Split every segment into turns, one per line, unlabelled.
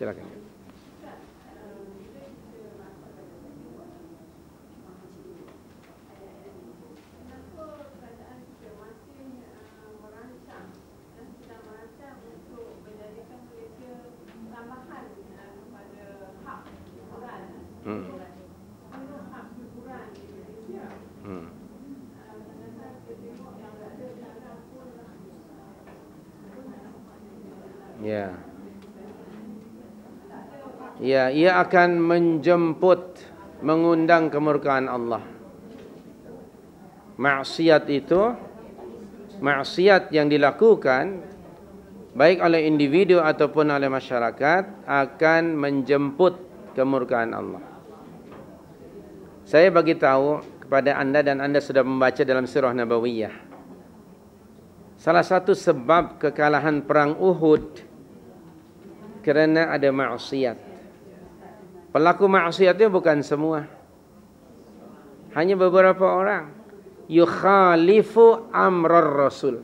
Silakan. Ya. Ya, ia akan menjemput, mengundang kemurkaan Allah. Maksiat itu, maksiat yang dilakukan baik oleh individu ataupun oleh masyarakat akan menjemput kemurkaan Allah. Saya bagi tahu kepada anda, dan anda sudah membaca dalam Sirah Nabawiyah, salah satu sebab kekalahan perang Uhud kerana ada maksiat. Pelaku maksiatnya bukan semua, hanya beberapa orang. Yukhalifu amrar Rasul,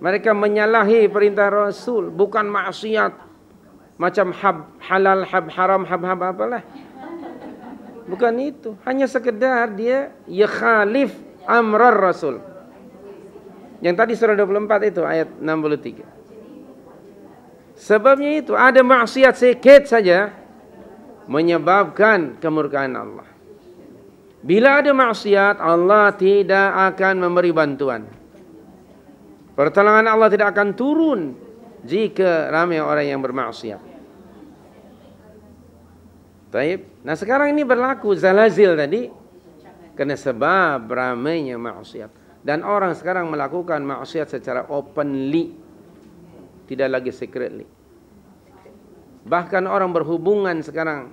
mereka menyalahi perintah Rasul, bukan maksiat macam halal, haram, apalah. Bukan itu, hanya sekedar dia yukhalif amrar Rasul. Yang tadi surah 24 itu ayat 63. Sebabnya itu ada maksiat sedikit saja menyebabkan kemurkaan Allah. Bila ada maksiat, Allah tidak akan memberi bantuan. Pertolongan Allah tidak akan turun jika ramai orang yang bermaksiat. Baik. Nah, sekarang ini berlaku zalazil tadi kerana sebab ramainya maksiat. Dan orang sekarang melakukan maksiat secara openly, tidak lagi secretly. Bahkan orang berhubungan sekarang,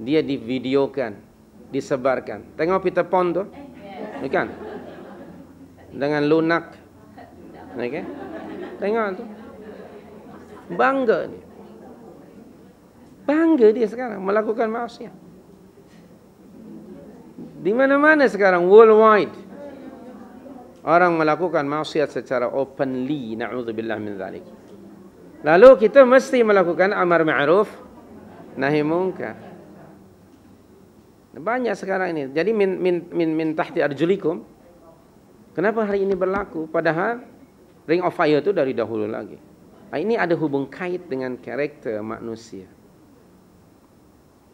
dia divideokan, disebarkan. Tengok Peter Pan tu, kan? Dengan lunak, okay? Tengok tu, bangga dia. Bangga dia sekarang melakukan maksiat. Di mana-mana sekarang worldwide orang melakukan maksiat secara openly, na'udzubillah min dzalik. Lalu kita mesti melakukan amar ma'ruf nahi munkar. Banyak sekarang ini. Jadi min tahti arjulikum. Kenapa hari ini berlaku? Padahal Ring of Fire itu dari dahulu lagi. Ini ada hubung kait dengan karakter manusia.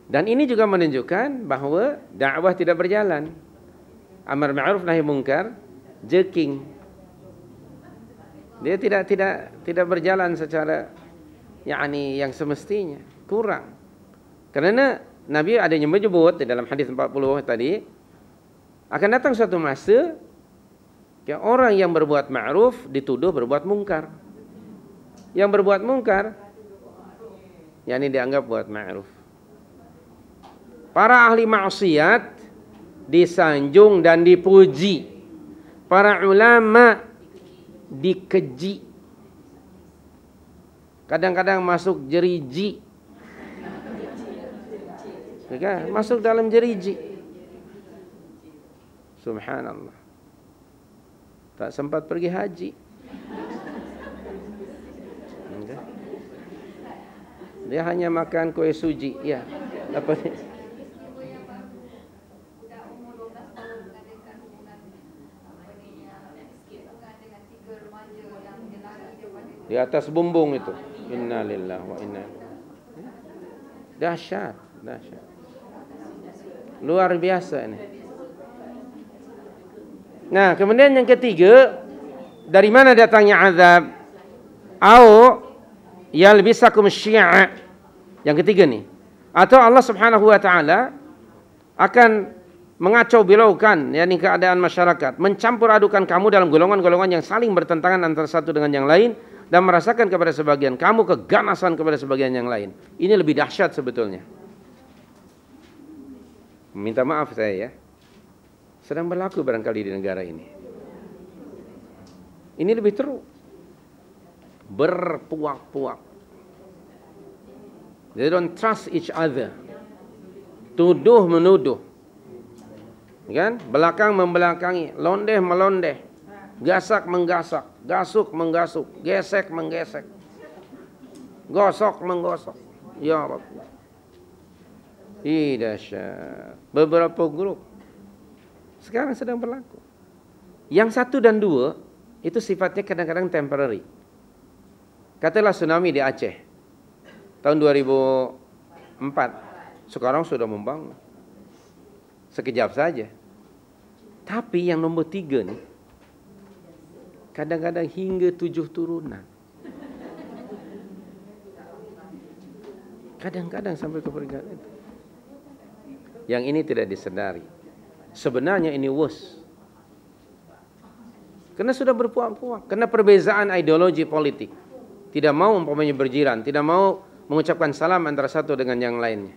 Dan ini juga menunjukkan bahawa dakwah tidak berjalan. Amar ma'ruf nahi munkar jerking. Dia tidak berjalan secara yang semestinya, kurang. Kerana Nabi ada yang menyebut di dalam hadis 40 tadi, akan datang suatu masa orang yang berbuat ma'ruf dituduh berbuat mungkar. Yang berbuat mungkar dianggap buat ma'ruf. Para ahli maksiat disanjung dan dipuji. Para ulama dikeji. Kadang-kadang masuk jeriji. Masuk dalam jeriji. Subhanallah. Tak sempat pergi haji. Dia hanya makan kuih suji. Ya. Apa ni? Di atas bumbung itu. Innalillahi wa inna ilaihi. Dahsyat, dahsyat. Luar biasa ini. Nah, kemudian yang ketiga, dari mana datangnya azab? Au yalbisakum syi'a. Yang ketiga nih. Atau Allah Subhanahu wa taala akan mengacau bilaukan keadaan masyarakat, mencampur adukan kamu dalam golongan-golongan yang saling bertentangan antara satu dengan yang lain, dan merasakan kepada sebagian kamu keganasan kepada sebagian yang lain. Ini lebih dahsyat sebetulnya. Minta maaf saya ya. Sedang berlaku barangkali di negara ini. Ini lebih teruk. Berpuak-puak. They don't trust each other. Tuduh menuduh. Kan? Belakang membelakangi, londeh melondeh, gasak menggasak, gasuk menggasuk, gesek menggesek. Gosok menggosok. Ya Rabbi. Dahsyat. Beberapa grup sekarang sedang berlaku. Yang 1 dan 2 itu sifatnya kadang-kadang temporary. Katakanlah tsunami di Aceh tahun 2004. Sekarang sudah membangun. Sekejap saja. Tapi yang nombor 3 nih kadang-kadang hingga 7 turunan. Kadang-kadang sampai ke peringkat itu. Yang ini tidak disedari. Sebenarnya ini worse. Karena sudah berpuak-puak. Karena perbezaan ideologi politik. Tidak mau umpamanya berjiran. Tidak mau mengucapkan salam antara satu dengan yang lainnya.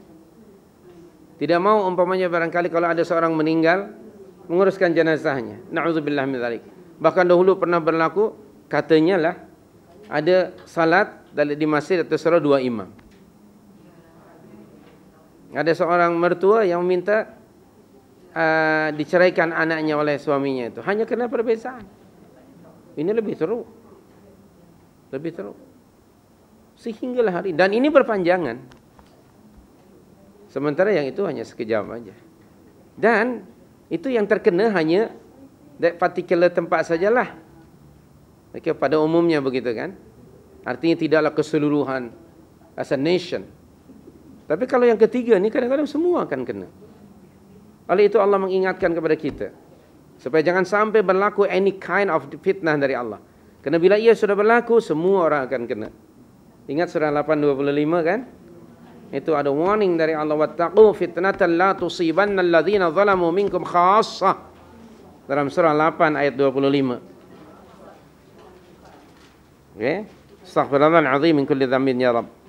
Tidak mau umpamanya barangkali kalau ada seorang meninggal, menguruskan jenazahnya. Na'udzubillah min dzalik. Bahkan dahulu pernah berlaku, katanya lah, ada salat di masjid atau surah 2 imam. Ada seorang mertua yang meminta diceraikan anaknya oleh suaminya itu. Hanya karena perbezaan. Ini lebih teruk. Lebih teruk. Sehinggalah hari. Dan ini berpanjangan. Sementara yang itu hanya sekejap aja. Dan itu yang terkena hanya that particular tempat sajalah. Okay, pada umumnya begitu kan. Artinya tidaklah keseluruhan as a nation. Tapi kalau yang ketiga ni kadang-kadang semua akan kena. Oleh itu Allah mengingatkan kepada kita supaya jangan sampai berlaku any kind of fitnah dari Allah. Kerana bila ia sudah berlaku, semua orang akan kena. Ingat surah 8:25 kan? Itu ada warning dari Allah, wattaqu fitnatan la tusibanna alladhina zalamu minkum khassah. Dalam surah 8 ayat 25. Okey. Astaghfirullahal azim min kulli dhanbin ya Rabb.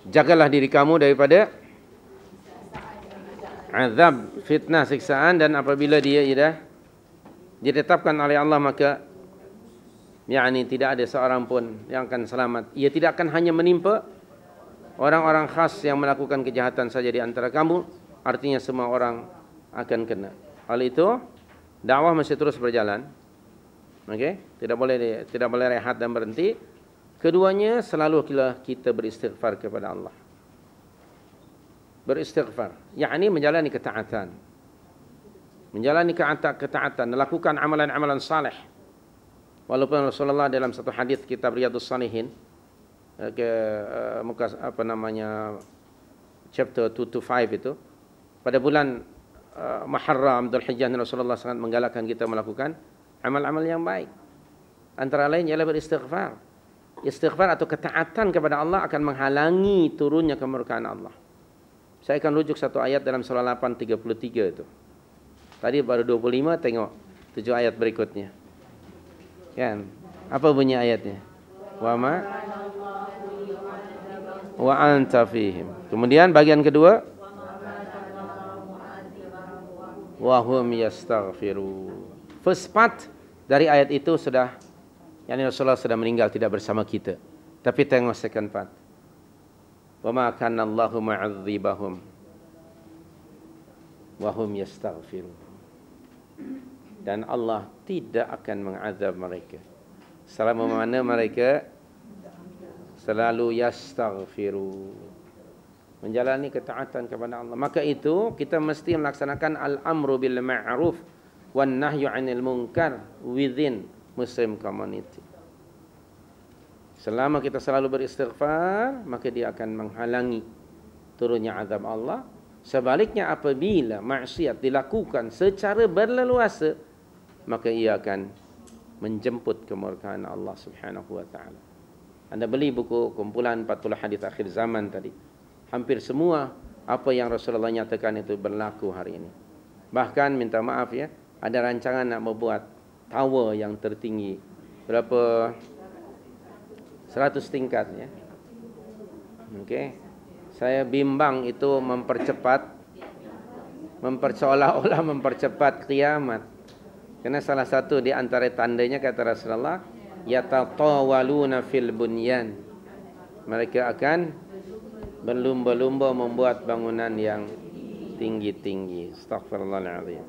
Jagalah diri kamu daripada azab, fitnah, siksaan, dan apabila dia sudah ditetapkan oleh Allah maka tidak ada seorang pun yang akan selamat. Ia tidak akan hanya menimpa orang-orang khas yang melakukan kejahatan saja di antara kamu, artinya semua orang akan kena. Oleh itu dakwah masih terus berjalan. Okey, tidak boleh rehat dan berhenti. Keduanya selalu kita beristighfar kepada Allah. Beristighfar, yakni menjalani ketaatan. Menjalani ketaatan, melakukan amalan-amalan saleh. Walaupun Rasulullah dalam satu hadis kitab Riyadhus Shalihin muka chapter 2 to 5 itu, pada bulan Muharram Dzul Hijjah Rasulullah sangat menggalakkan kita melakukan amal-amal yang baik. Antara lain ialah beristighfar. Istighfar atau ketaatan kepada Allah akan menghalangi turunnya kemurkaan Allah. Saya akan rujuk satu ayat dalam surah 8:33 itu. Tadi baru 25, tengok 7 ayat berikutnya. Kan? Apa bunyi ayatnya? Wa ma wa anta fihim. Kemudian bagian kedua, wa hum yastaghfiru. First part dari ayat itu sudah Rasulullah sudah meninggal, tidak bersama kita. Tapi tengok second part. Wa ma kana Allahu mu'adzibahum wa hum yastaghfirun. Dan Allah tidak akan mengazab mereka selama mana mereka selalu yastaghfiru, menjalani ketaatan kepada Allah. Maka itu kita mesti melaksanakan al-amru bil ma'ruf wan nahyu 'anil munkar within Muslim community. Selama kita selalu beristighfar, maka dia akan menghalangi turunnya azab Allah. Sebaliknya apabila maksiat dilakukan secara berleluasa, maka ia akan menjemput kemurkaan Allah Subhanahu wa taala. Anda beli buku kumpulan 40 hadis akhir zaman tadi. Hampir semua apa yang Rasulullah nyatakan itu berlaku hari ini. Bahkan minta maaf ya, ada rancangan nak membuat tower yang tertinggi berapa 100 tingkat ya. Okey. Saya bimbang itu seolah-olah mempercepat kiamat. Karena salah satu di antara tandanya kata Rasulullah, yatatawaluna fil bunyan. Mereka akan berlumba-lumba membuat bangunan yang tinggi-tinggi. Astaghfirullahaladzim.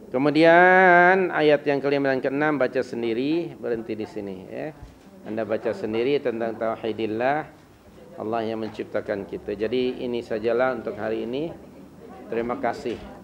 Kemudian ayat yang kelima dan keenam baca sendiri, berhenti di sini ya. Anda baca sendiri tentang tauhidillah, Allah yang menciptakan kita. Jadi ini sajalah untuk hari ini. Terima kasih.